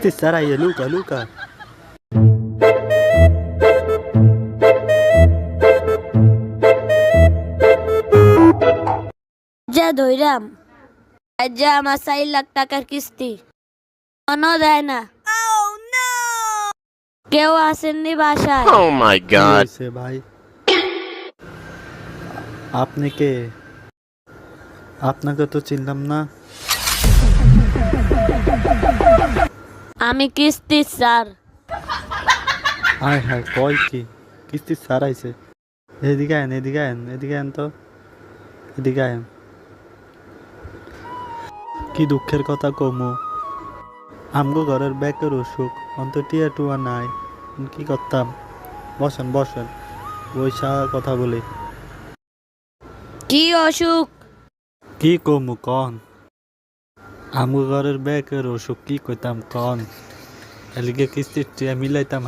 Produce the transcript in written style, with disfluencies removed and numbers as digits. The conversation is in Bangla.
কিস্তি ছাড়াইয়ে লুকা লুকা। যা ধইরাম যা আমার 4 লাখ টাকার কিস্তি মনও দেয় না। কেউ আসেননি বাসায়। Oh my কি god. হয়েছে ভাই? আপনি কে? আপনাকে তো চিনলাম না। আমি কিস্তি স্যার। হায় হায়, কয় কি কিস্তি ছাড়াইছে? এদিকে আয়েন এদিকে আয়েন এদিকে আয়েন তো, এদিকে আয়েন। কি দুঃখের কথা কমু, আমগো ঘরের ব্যাকের অসুখ, অন্ত টিয়া টুয়া নাই, কি করতাম? বসেন বসেন, বৈশা কথা বলি। কি অসুখ? কি কমু কন, আমগো ঘরের ব্যাকের অসুখ, কি কইতাম কন? এলিগে কিস্তির টিয়া মিলাইতাম